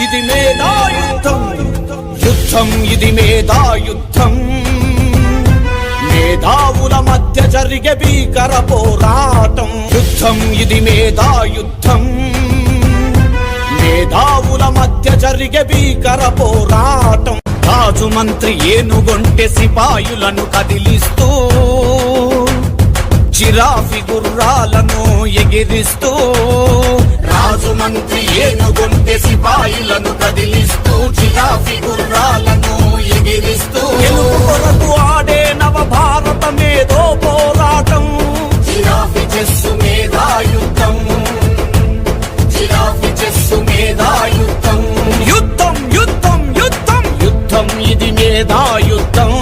ఇది మేధాయుద్ధం, యుద్ధం ఇది మేధాయుద్ధం. మేధావుల మధ్య జరిగే భీకర పోరాటం. యుద్ధం ఇది మేధాయుద్ధం, మేధావుల మధ్య జరిగే భీకర పోరాటం. రాజు మంత్రి ఏనుగొంటె సిపాయులను కదిలిస్తూ, జిరాఫీ గుర్రాలను ఎగిరిస్తూ. రాజు మంత్రి ఏనుగొంటె సిపాయులను కదిలిస్తూ, జిరాఫీ గుర్రాలను ఎగిరిస్తూ. గెలుపు కొరకు ఆడే నవ భారత మేధో పోరాటం. జిరాఫీ చెస్సు మేధాయుద్ధం, జిరాఫీ చెస్సు మేధాయుద్ధం. యుద్ధం యుద్ధం యుద్ధం యుద్ధం ఇది మేధాయుద్ధం.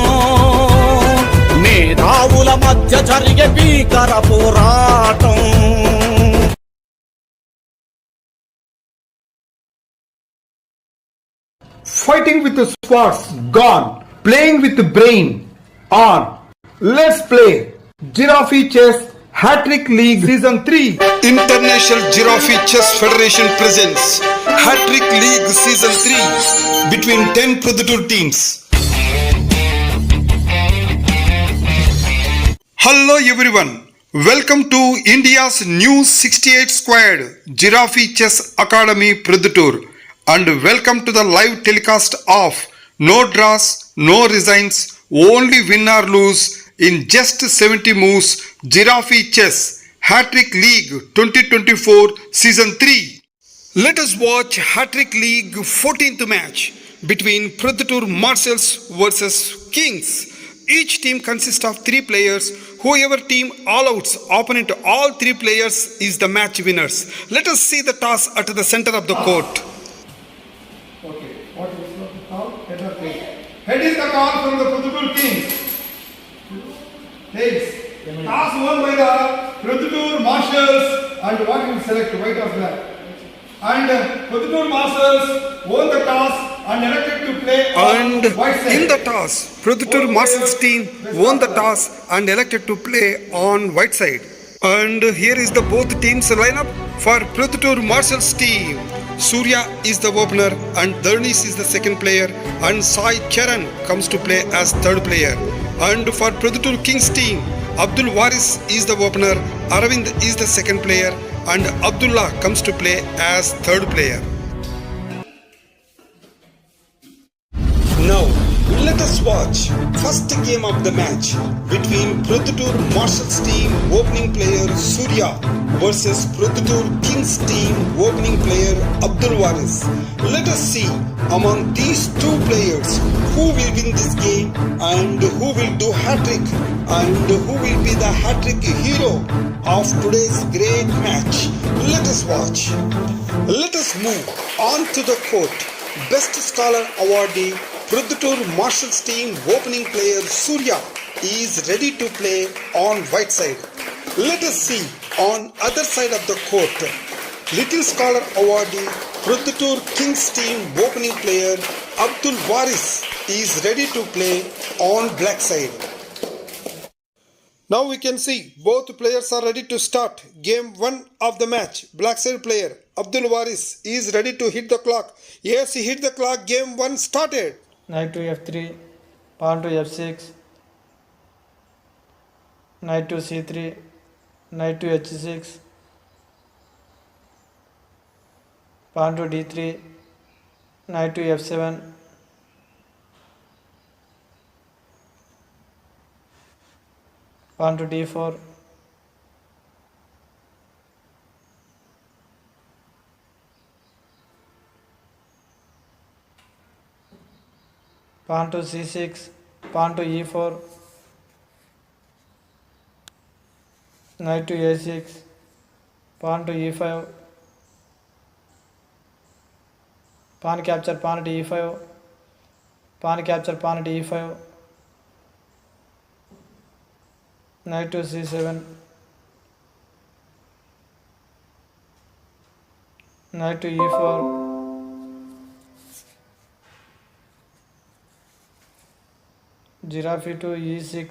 మేధావుల మధ్య జరిగే భీకర పోరాటం. Fighting with the swords gone, playing with the brain on. Let's play Giraffe Chess Hat-Trick League Season 3. International Giraffe Chess Federation presents Hat-Trick League Season 3 between 10 Proddatur teams. Hello everyone, welcome to India's new 68 squared Giraffe Chess Academy Proddatur, and welcome to the live telecast of no draws, no resigns, only win or lose in just 70 moves Giraffe Chess Hat-Trick League 2024 Season 3. Let us watch Hat-Trick League 14th match between Proddatur Marshals versus Kings. Each team consists of 3 players. Whoever team all outs opponent all 3 players is the match winners. Let us see the toss at the center of the court. Okay, what is the call? Head or tail? Head is the call from the Proddatur Kings. Tails. Toss won by the Proddatur Marshals, and what will select, white or black? And Proddatur Marshals won the toss and elected to play And on white side. in the toss, Proddatur Marshals team won the toss and elected to play on white side. And here is the both teams lineup for Proddatur Marshals team. Surya is the opener and Dharnis is the second player, and Sai Charan comes to play as third player. And for Proddatur Kings team, Abdul Waris is the opener, Aravind is the second player, and Abdullah comes to play as third player. Now, let us watch first game of the match between Proddatur Marshals team opening player Surya versus Proddatur Kings team opening player Abdul Waris. Let us see among these 2 players who will win this game and who will do hat-trick and who will be the hat-trick hero of today's great match. Let us watch. Let us move on to the court. Best Scholar awardee Proddatur Marshals team opening player Surya is ready to play on white side. Let us see on other side of the court. Little Scholar awardee Proddatur Kings team opening player Abdul Waris is ready to play on black side. Now we can see both players are ready to start game 1 of the match. Black side player Abdul Waris is ready to hit the clock. Yes, he hit the clock. Game 1 started. Knight to f3, pawn to f6, knight to c3, knight to h6, pawn to d3, knight to f7, pawn to d4, pawn to c6, pawn to e4, knight to a6, pawn to e5, pawn capture pawn to e5, pawn capture pawn to e5, knight to c7, knight to e4, giraffe to e6,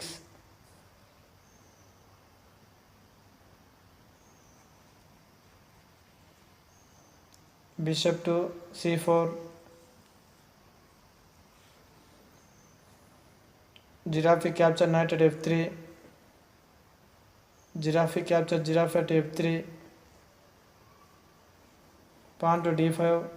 bishop to c4, Giraffe capture knight at f3. Giraffe capture giraffe at f3. Pawn to d5.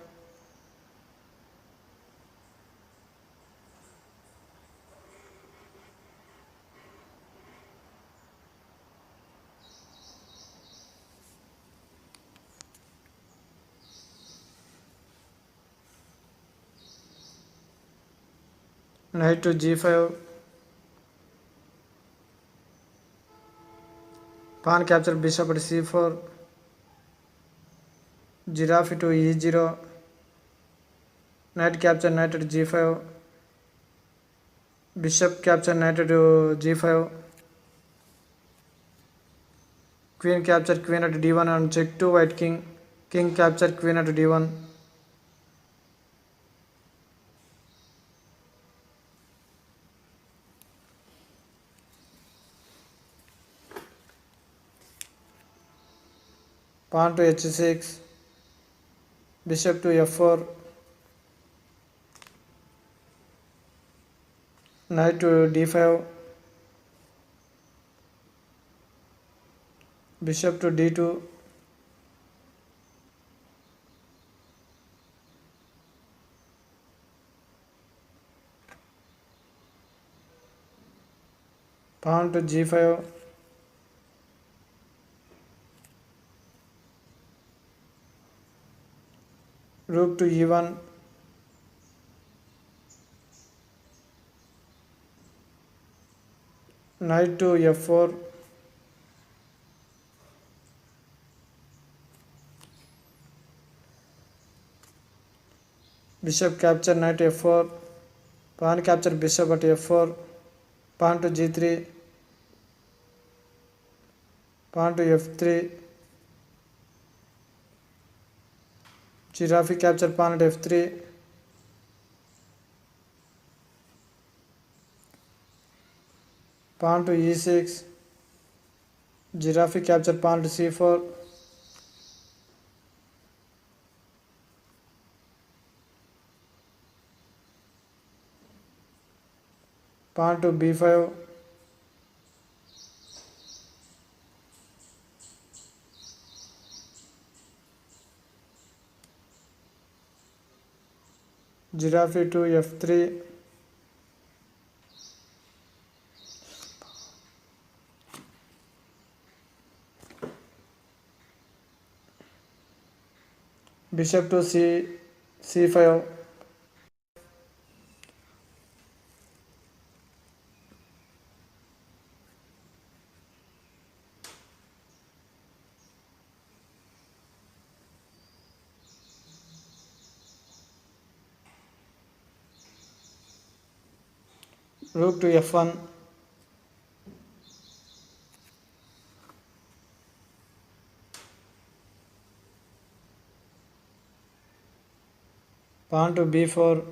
Knight to g5. Pawn capture bishop at c4. Giraffe to e0. Knight capture knight at g5. Bishop capture knight at g5. Queen capture queen at d1 and check to white king. King capture queen at d1. Pawn to h6. Bishop to f4. Knight to d5. Bishop to d2. Pawn to g5. Rook to e1. Knight to f4. Bishop capture knight f4. Pawn capture bishop at f4. Pawn to g3. Pawn to f3. Giraffe capture pawn at f3. Pawn to e6. Giraffe capture pawn to c4. Pawn to b5. Giraffe to f3. Bishop to c5. Rook to f1. Pawn to b4.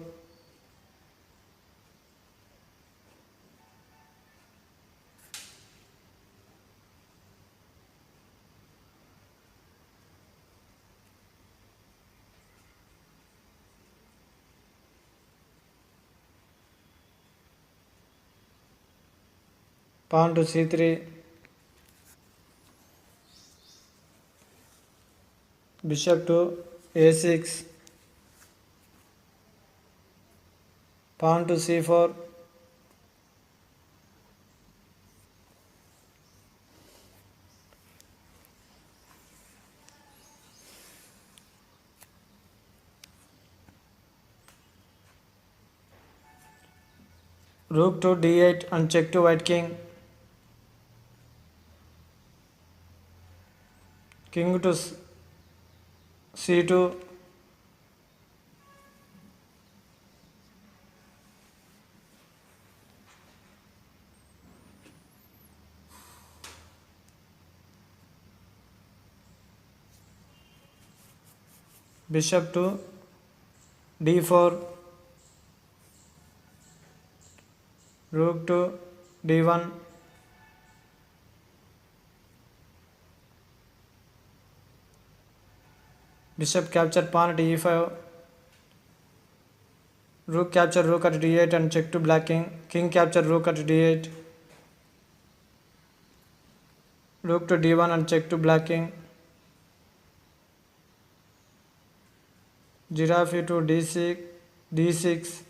Pawn to c3. Bishop to a6. Pawn to c4. Rook to d8 and check to white king. King to c2. Bishop to d4. Rook to d1. Bishop capture pawn at e5. Rook capture rook at d8 and check to black king. King capture rook at d8. Rook to d1 and check to black king. Giraffe to d6.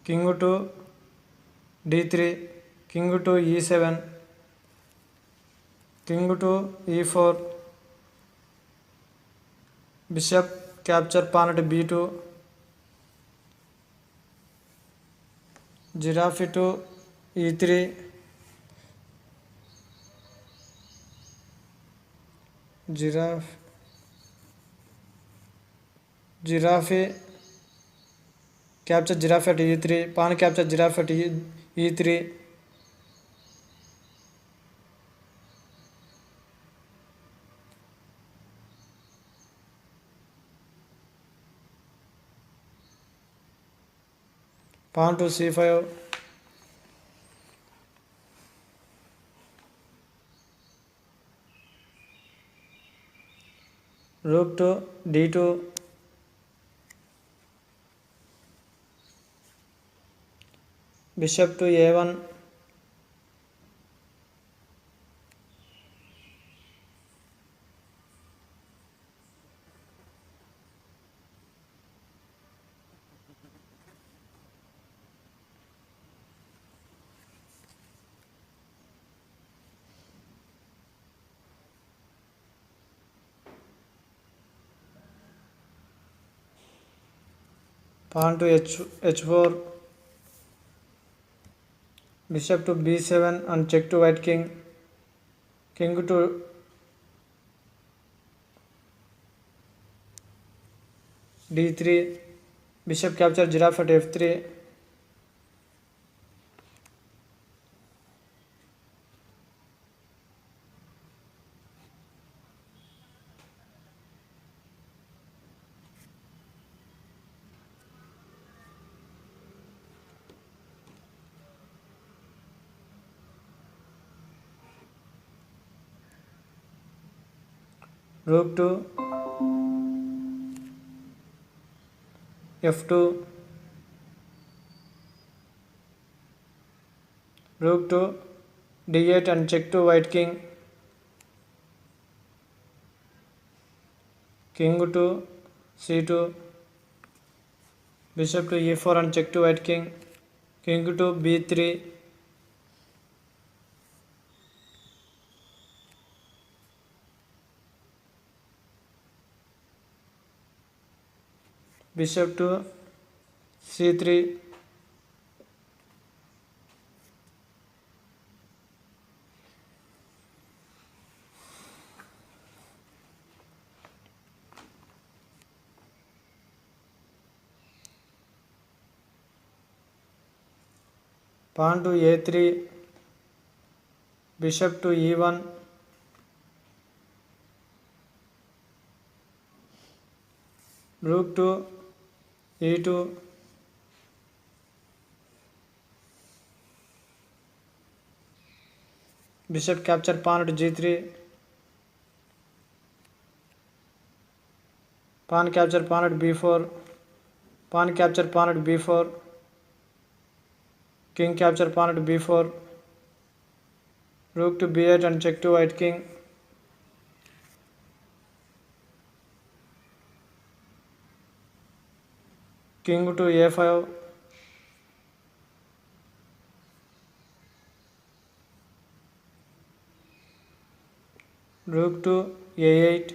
King to d3. King to e7. King to e4. Bishop capture pawn at b2. Giraffe to e3. Giraffe capture giraffe at e3. Pawn capture giraffe at e3. Pawn to c5. Rook to d2. Bishop to a1. Pawn to h4. Bishop to b7 and check to white king. King to d3. Bishop capture giraffe at f3. Rook to f2. Rook to d8 and check to white king. King to c2. Bishop to e4 and check to white king. King to b3. Bishop to c3. Pawn to a3. Bishop to e1. Rook to e2. Bishop capture pawn at g3. Pawn capture pawn at b4. Pawn capture pawn at b4. King capture pawn at b4. Rook to b8 and check to white king. King to a5. Rook to a8.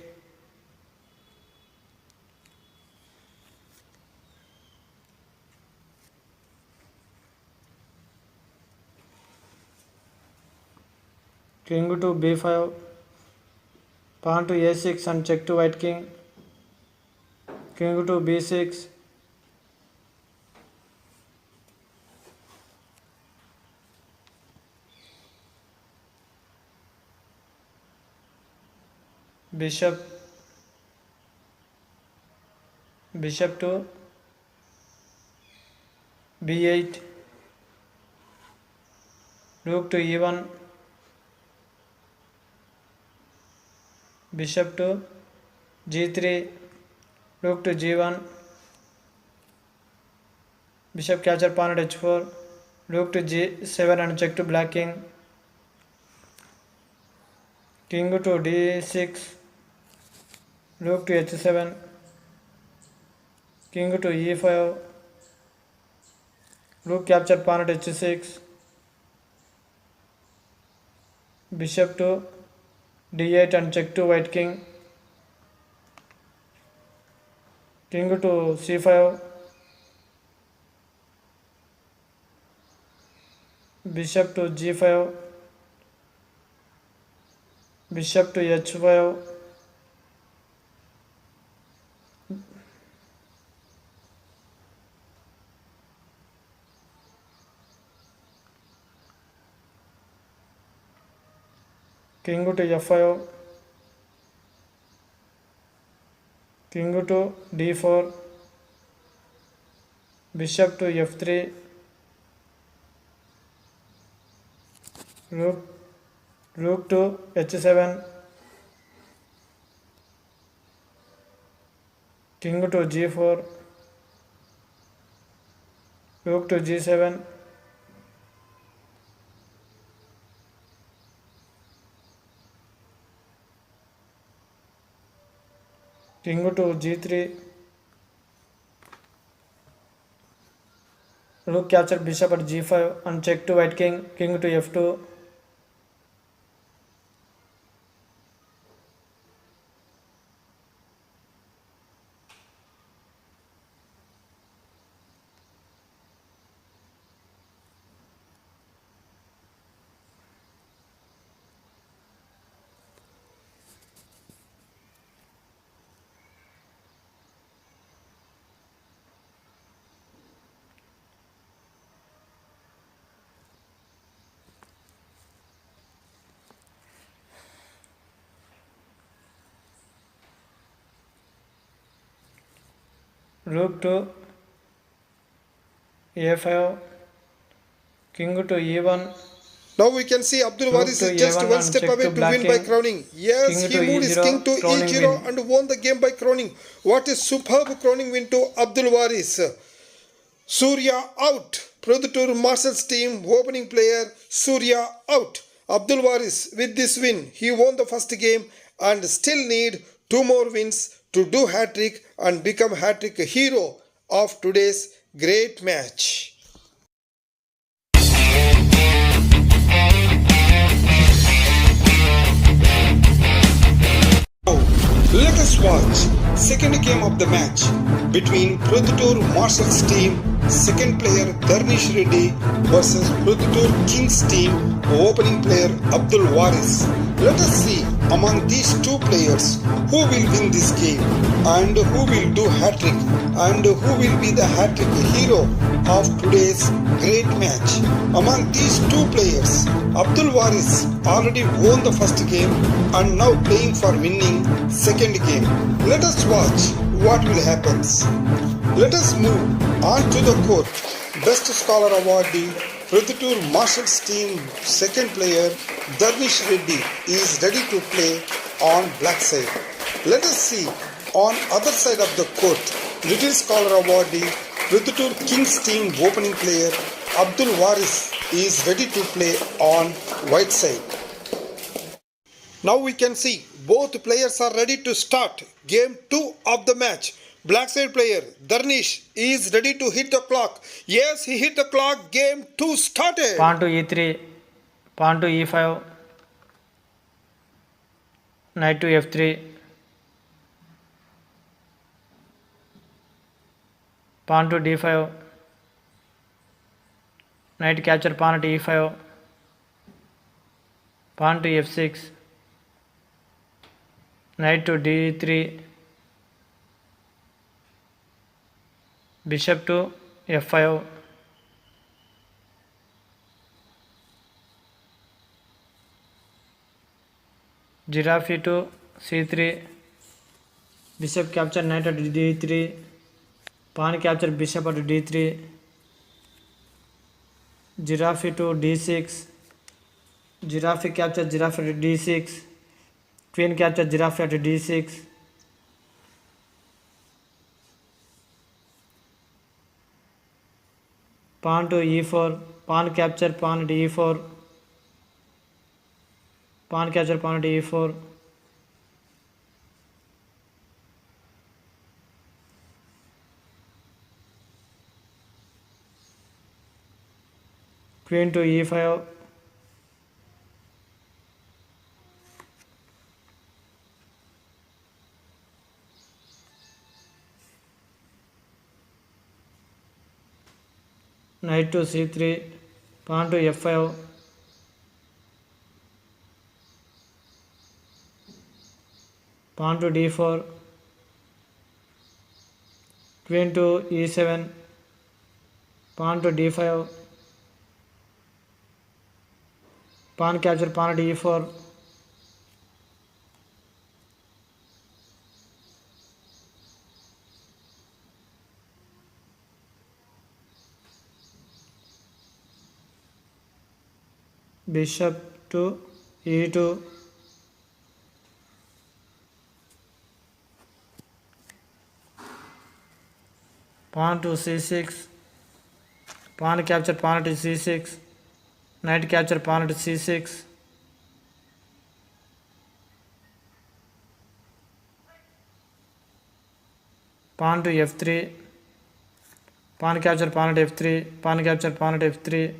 King to b5. Pawn to a6 and check to white king. King to b6. Bishop to b8. Rook to e1. bishop to g3, rook to g1, bishop capture pawn at h4, rook to g7 and check to black king, king to d6, rook to h7, king to e5, rook capture pawn at h6, bishop to d8 and check to white king, king to c5, bishop to g5, bishop to h5, king to f5, king to d4, bishop to f3, rook to h7, king to g4, rook to g7, king to g3, rook capture bishop at g5 and check to white king, king to f2, rook to a5, king to e1, Now we can see Abdul rook Waris to is just a1 one and step check away to to black win by king, crowning. Yes, king he to moved his e0, king to crowning e0 win. and won the game by crowning. What a superb crowning win to Abdul Waris. Surya out. Proddatur Marshals team opening player Surya out. Abdul Waris with this win, he won the first game and still need two more wins to do hat-trick and become hat-trick hero of today's great match. Now, let us watch second game of the match between Proddatur Marshals team second player Dharnish Reddy versus Proddatur Kings team opening player Abdul Waris. Let us see among these two players who will win this game and who will do hat-trick and who will be the hat-trick hero of today's great match. Among these two players, Abdul Waris already won the first game and now playing for winning second game. Let us watch what will happen. Let us move on to the court. Best Scholar awardee Proddatur Marshals team second player Dharnish Reddy is ready to play on black side. Let us see on other side of the court. Little Scholar awardee Proddatur Kings team opening player Abdul Waris is ready to play on white side. Now we can see both players are ready to start game 2 of the match. Black side player Dharnish is ready to hit the clock. Yes, he hit the clock. Game 2 started. pawn to e3, pawn to e5, knight to f3, pawn to d5, knight capture pawn at e5, pawn to f6, knight to d3, bishop to f5, giraffe to c3, bishop capture knight at d3, pawn capture bishop at d3, giraffe to d6, giraffe capture giraffe at d6, Queen capture giraffe at d6. Pawn to e4. Pawn capture pawn at e4. Pawn capture pawn at e4. Queen to e5. Knight to c3. Pawn to f5. Pawn to d4. Queen to e7. Pawn to d5. Pawn capture pawn at e4. Bishop to e2. Pawn to c6. Pawn capture pawn at c6. Knight capture pawn at c6. Pawn to f3. Pawn capture pawn at f3. Pawn capture pawn at f3.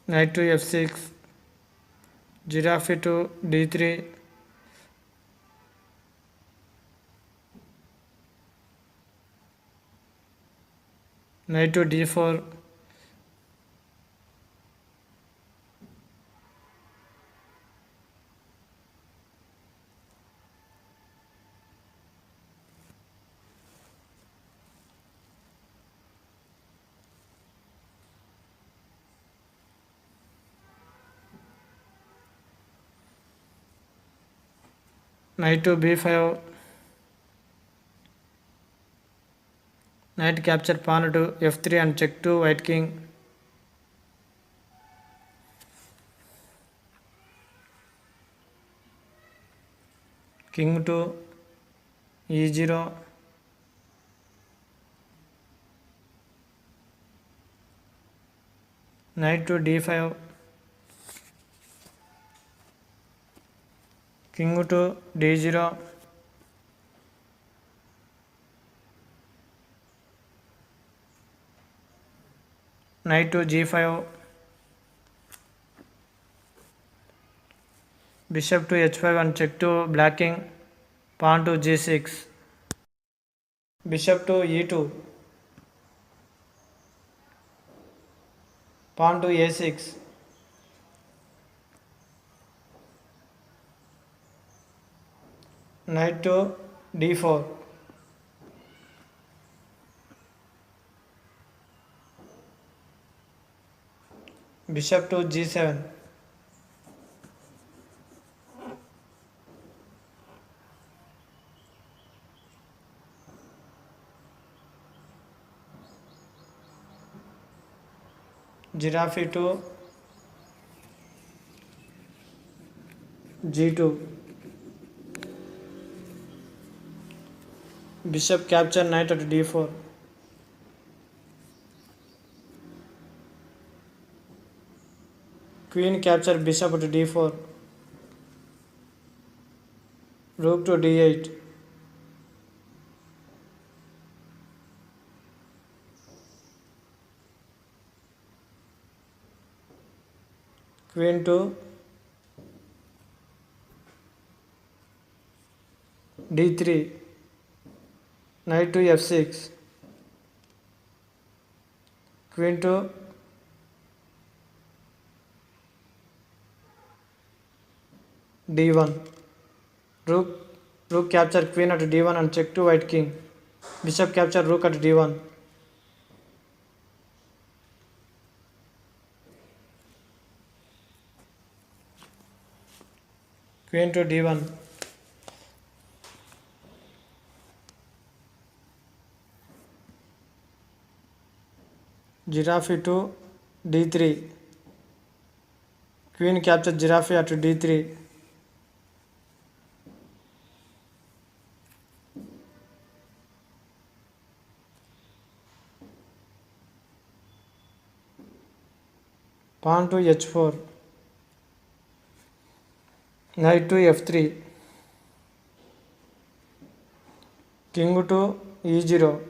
Knight to f6. Giraffe to d3. Knight to d4. Knight to b5. Knight capture pawn to f3 and check to white king. King to e0. Knight to d5. King to d0. Knight to g5. Bishop to h5 and check to black king. Pawn to g6. Bishop to e2. Pawn to a6. Knight to d4. Bishop to g7. Giraffe to g2. Bishop capture knight at d4. Queen capture bishop at d4. Rook to d8. Queen to d3. Knight to f6. Queen to d1. Rook capture queen at d1 and check to white king. Bishop capture rook at d1. Queen to d1. giraffe to d3. Queen captures giraffe at d3. Pawn to h4. Knight to f3. King to e0.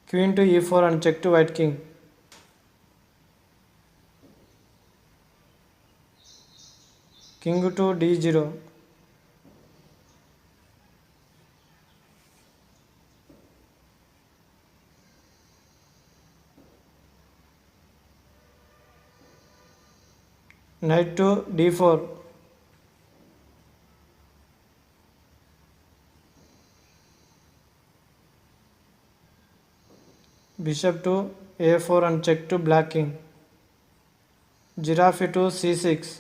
Queen to e4 and check to white king. King to d0. Knight to d4. Bishop to a4 and check to black king. Giraffe to c6.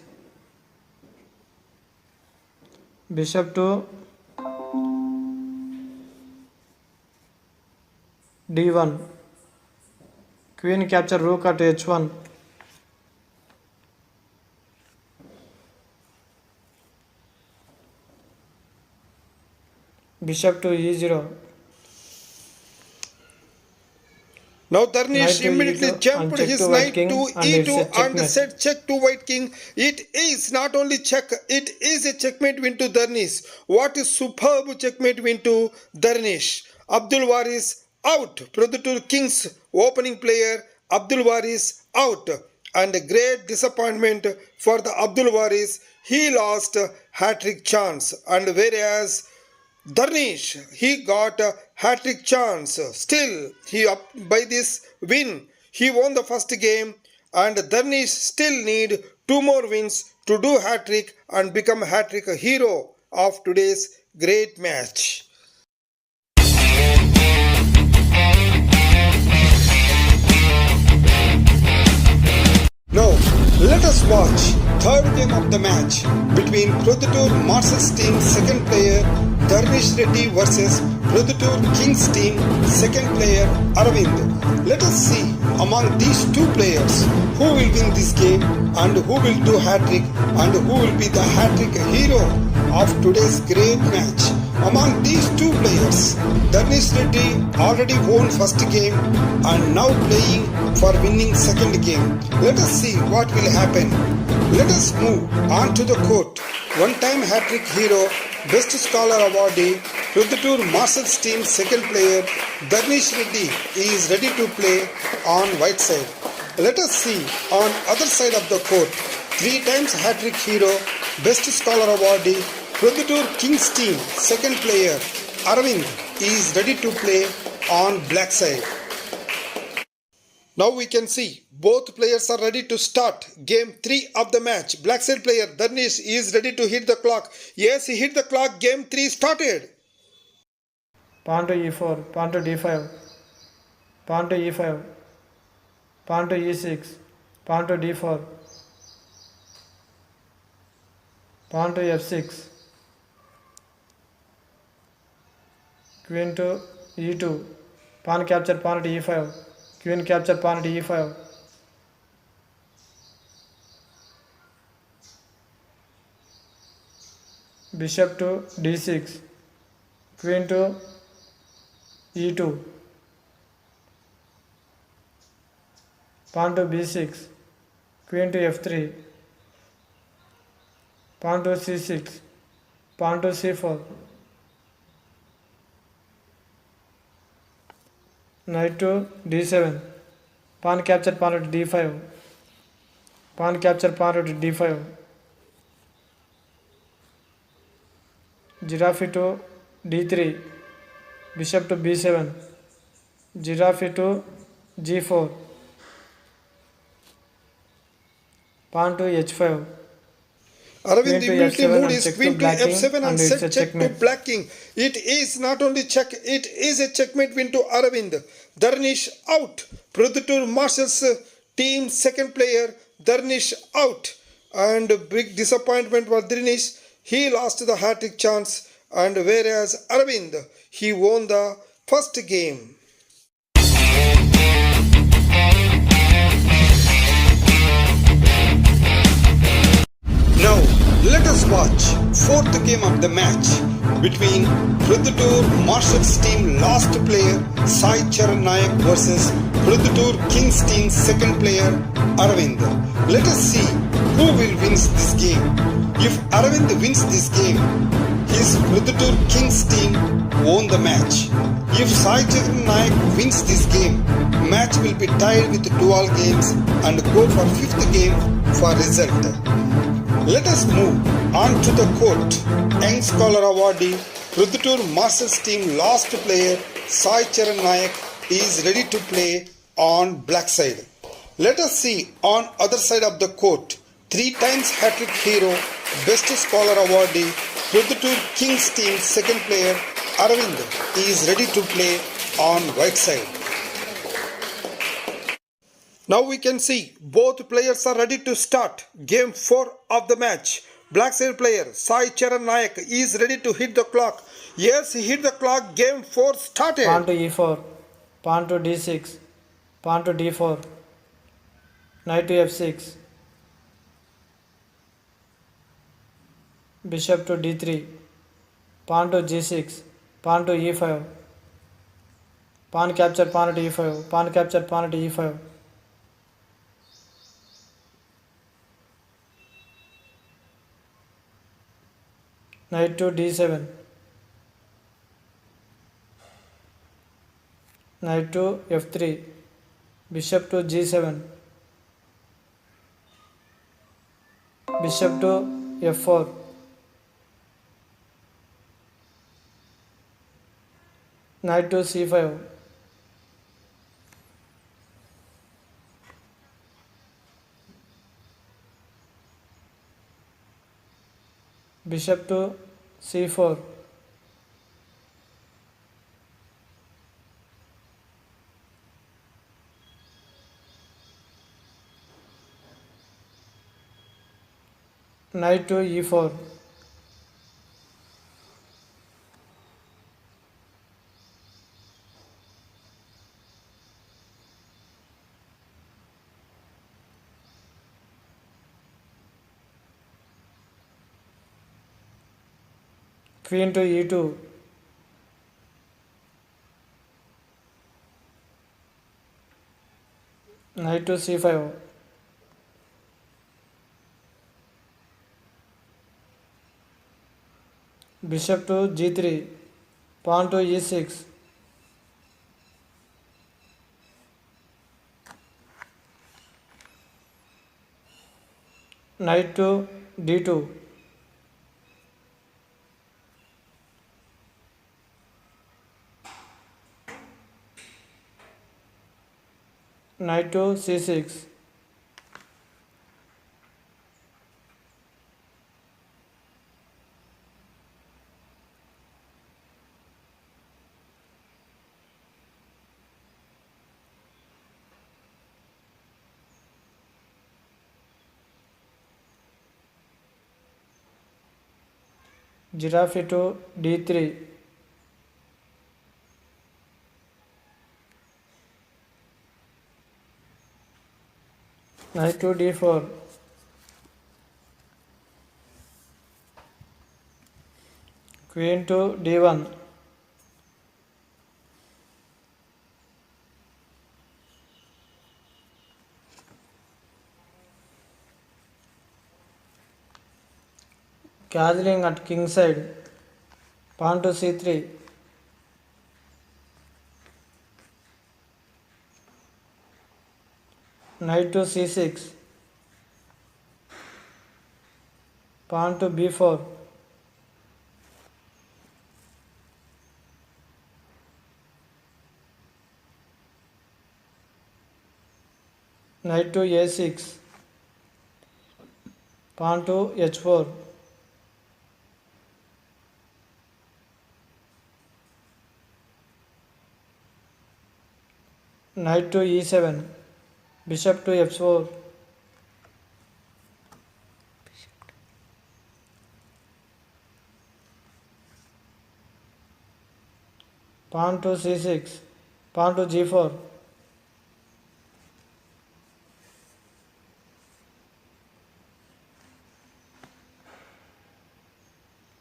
Bishop to d1. Queen capture rook at h1. Bishop to e0. Now Darnish Knight to immediately e2 jumped and check his to white knight king to and it's a e2 and checkmate. said check to white king. It is not only check, it is a checkmate win to Darnish. What a superb checkmate win to Darnish. Abdul Waris out. Proddatur Kings opening player Abdul Waris out. And a great disappointment for the Abdul Waris. He lost hat-trick chance. And whereas Darnish, he got a hat-trick chance. Still, by this win, he won the first game, and Darnish still need 2 more wins to do hat-trick and become hat-trick hero of today's great match. Now, let us watch third game of the match between Proddatur Marshals team second player Darnish Reddy versus Proddatur Kings team second player Aravind. Let us see among these two players who will win this game and who will do hat-trick and who will be the hat-trick hero of today's great match. Among these two players, Darnish Reddy already won first game and now playing for winning second game. Let us see what will happen. Let us move on to the court. One-time hat-trick hero, best scholar awardee, Proddatur Marshals team second player Darnish Reddy is ready to play on white side. Let us see on other side of the court. 3 times hat-trick hero, best scholar awardee, Proddatur Kings team second player Aravind is ready to play on black side. Now we can see both players are ready to start game 3 of the match. Black side player Darnish is ready to hit the clock. Yes, he hit the clock. Game 3 started. Pawn to e4, pawn to d5, pawn to e5, pawn to e6, pawn to d4, pawn to f6, queen to e2, pawn capture pawn to e5, queen capture pawn to e5, bishop to d6, queen to e2, pawn to b6, queen to f3, pawn to c6, pawn to c4, knight to d7, pawn capture pawn to d5, pawn capture pawn to d5, giraffe to d3, bishop to b7, giraffe to g4, pawn to h5, Aravind queen to immediately f7 moved and his check queen to to black king f7 and and it's set a check to checkmate. black king. It is not only check, it is a checkmate win to Aravind. Darnish out. Proddatur Marshals team second player Darnish out. And big disappointment for Darnish. He lost the hat-trick chance, and whereas Aravind, he won the first game. Now, let us watch fourth game of the match between Proddatur Marshals team last player Sai Charan Nayak versus Proddatur Kings team second player Aravind. Let us see who will wins this game. If Aravind wins this game, his Proddatur Kings team won the match. If Sai Charan Nayak wins this game, match will be tied with 12 games and go for fifth game for result. Let us move on to the court. Young Scholar Awardee, Proddatur Marshals team last player Sai Charan Nayak is ready to play on black side. Let us see on other side of the court. 3 times hat-trick hero, best scholar awardee, Proddatur Kings team second player Aravind is ready to play on white side. Now we can see both players are ready to start game 4 of the match. Black side player Sai Charan Nayak is ready to hit the clock. Yes, he hit the clock. Game 4 started. Pawn to e4, pawn to d6, pawn to d4, knight to f6, bishop to d3, pawn to g6, pawn to e5, pawn capture pawn to e5, pawn capture pawn to e5. Knight to d7, knight to f3, bishop to g7, bishop to f4, knight to c5, bishop to c4, knight to e4, queen to e2, knight to c5, bishop to g3, pawn to e6, knight to d2, knight to c6, giraffe to d3, knight to d4, queen to d1, castling at king side, pawn to c3, knight to c6, pawn to b4, knight to a6, pawn to h4, knight to e7, bishop to f4, pawn to c6, pawn to g4,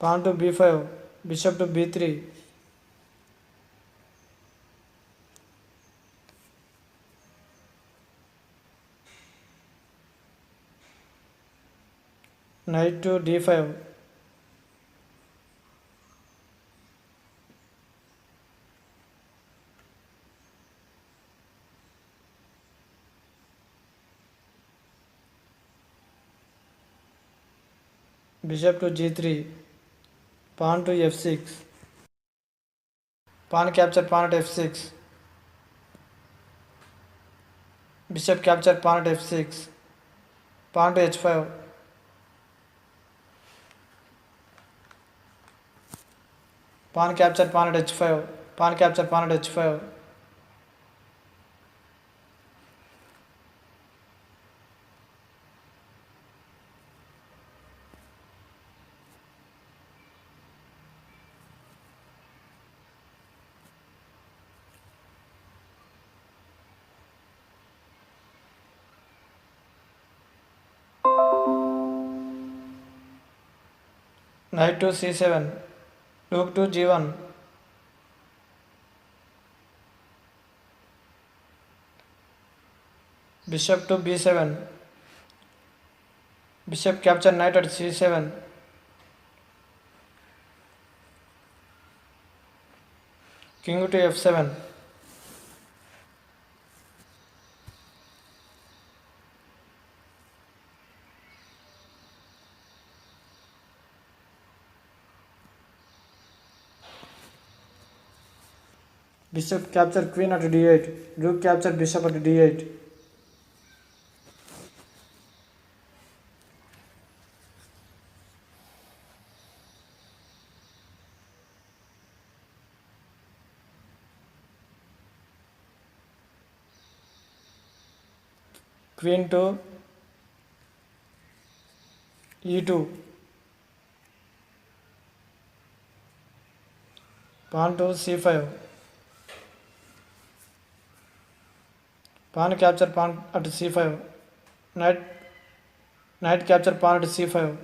Pawn to b5. Bishop to b3. Knight to d5. Bishop to g3. Pawn to f6. Pawn capture pawn at f6. Bishop capture pawn at f6. Pawn to h5. Pawn capture pawn at h5. Pawn capture pawn at h5. Knight to c7. Rook to g1. Bishop to b7. Bishop capture knight at c7. King to f7. Bishop capture queen at d8. Rook capture bishop at d8. Queen to e2. Pawn to c5. Pawn capture pawn at c5. Knight capture pawn at c5.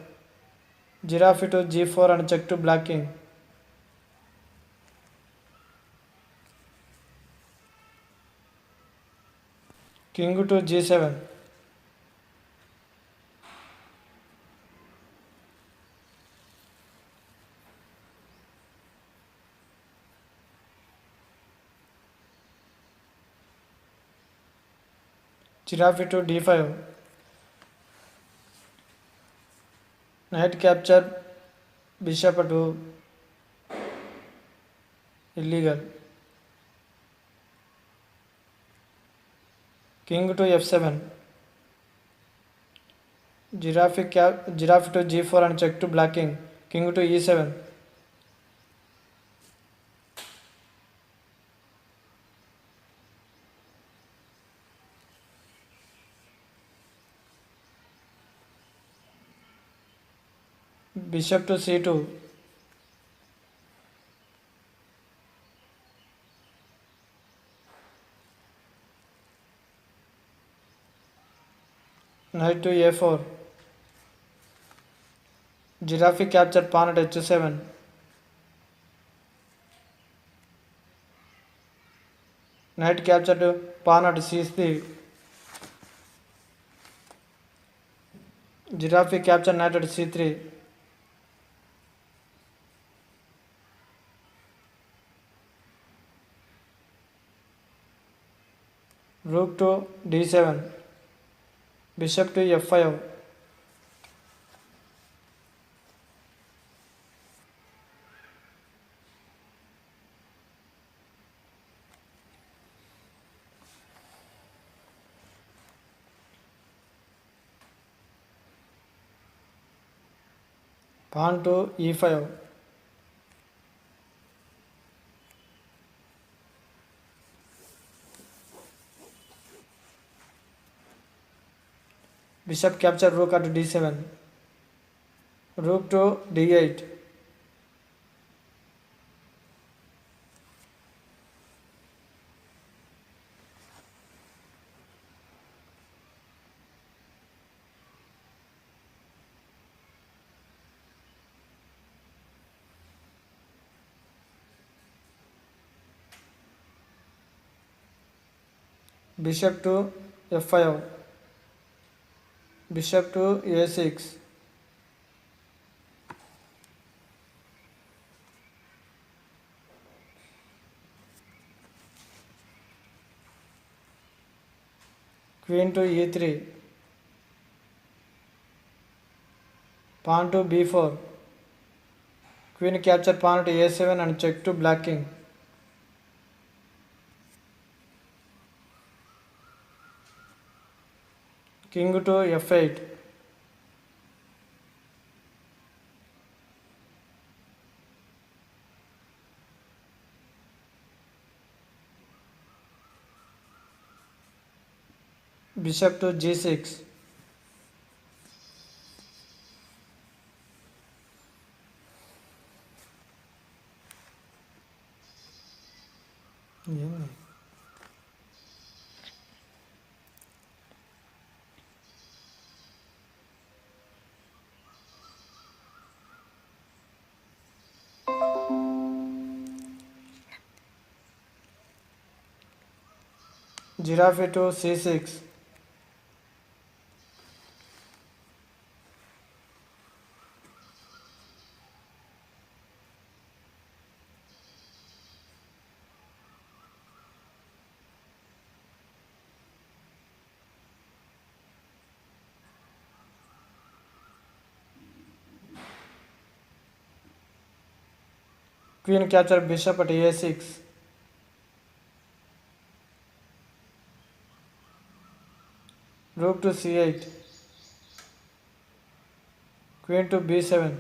Giraffe to g4 and check to black king. King to g7. Giraffe to d5. Knight capture bishop to illegal. King to f7. Giraffe to g4 and check to black king. King to e7. Bishop to c2. Knight to a4. Giraffe capture pawn at h7. Knight capture to pawn at c3. Giraffe capture knight at c3. Rook to d7. Bishop to f5. Pawn to e5. Bishop capture rook at d7. Rook to d8. bishop to f5, bishop to a6, queen to e3, pawn to b4, queen capture pawn to a7 and check to black king. King to f8, bishop to g6, giraffe to c6, queen capture bishop at a6, rook to c8, queen to b7,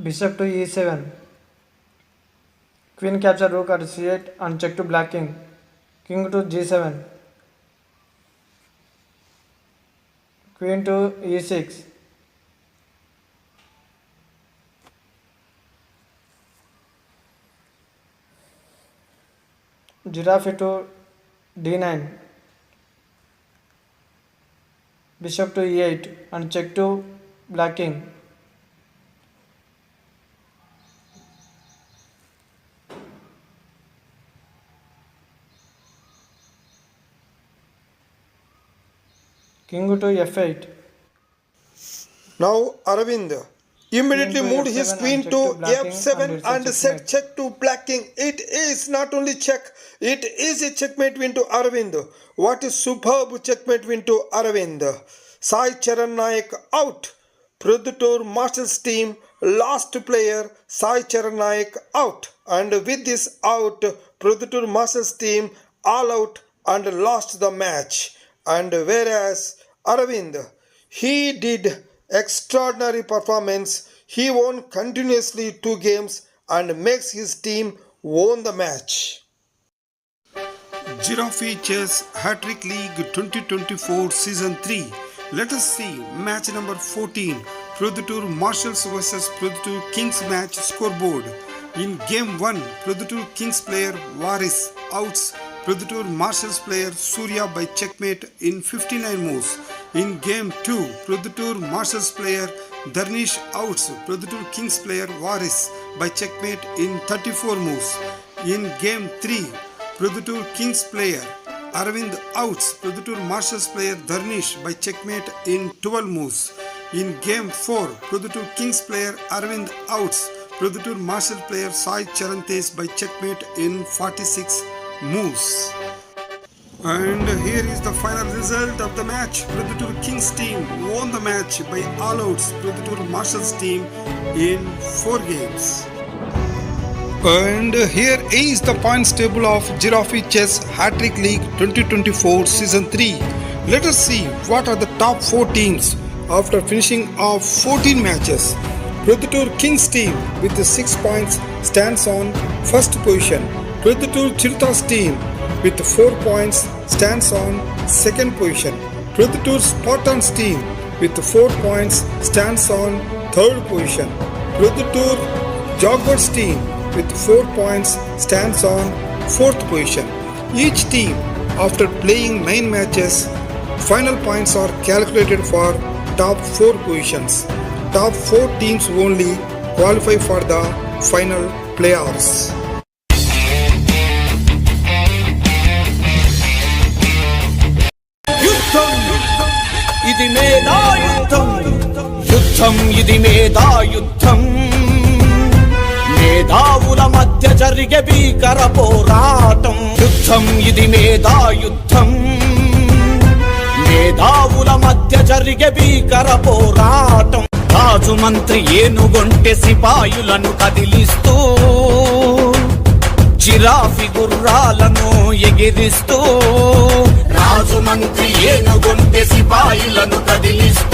bishop to e7, queen capture rook at c8 and check to black king, king to g7, queen to e6, giraffe to d9, bishop to e8 and check to black king, king to f8. Now Aravind immediately Queen to moved his F7 queen and to check to black king f7 and and it's a said checkmate. check to black king. It is not only check, it is a checkmate win to Aravind. What a superb checkmate win to Aravind. Sai Charan Nayak out. Proddatur Marshals team last player Sai Charan Nayak out. And with this out, Proddatur Marshals team all out and lost the match. And whereas Aravind, he did extraordinary performance. He won continuously 2 games and makes his team won the match. Giraffe Chess Hat-Trick League 2024 Season 3. Let us see match number 14. Proddatur Marshals vs Proddatur Kings match scoreboard. In game 1, Proddatur Kings player Varis outs Proddatur Marshals player Surya by checkmate in 59 moves. In game 2, Proddatur Marshals player Dharnish outs Proddatur Kings player Varis by checkmate in 34 moves. In game 3, Proddatur Kings player Aravind outs Proddatur Marshals player Dharnish by checkmate in 12 moves. In game 4, Proddatur Kings player Aravind outs Proddatur Marshals player Sai Charantes by checkmate in 46 moves. And here is the final result of the match. Proddatur Kings team won the match by all outs Proddatur Marshals team in 4 games. And here is the points table of Giraffe Chess Hat-Trick League 2024 Season 3. Let us see what are the top 4 teams after finishing off 14 matches. Proddatur Kings team with 6 points stands on first position. Proddatur Chirutas team with 4 points stands on second position. Proddatur Spartans team with 4 points stands on 3rd position. Proddatur Joggers team with 4 points stands on 4th position. Each team, after playing 9 matches, final points are calculated for top 4 positions. Top 4 teams only qualify for the final playoffs. యుద్ధం ఇది మేధా యుద్ధం, యుద్ధం ఇది మేధా యుద్ధం. మేధావుల మధ్య జరిగే భీకర పోరాటం. యుద్ధం ఇది మేధా యుద్ధం, మేధావుల మధ్య జరిగే భీకర పోరాటం. రాజు మంత్రి ఏనుగొంటె సిపాయులను కదిలిస్తూ, జిరాఫీ గుర్రాలను ఎగిరిస్తూ. రాజు మంత్రి ఏనుగొంటె సిపాయులను కదిలిస్తూ,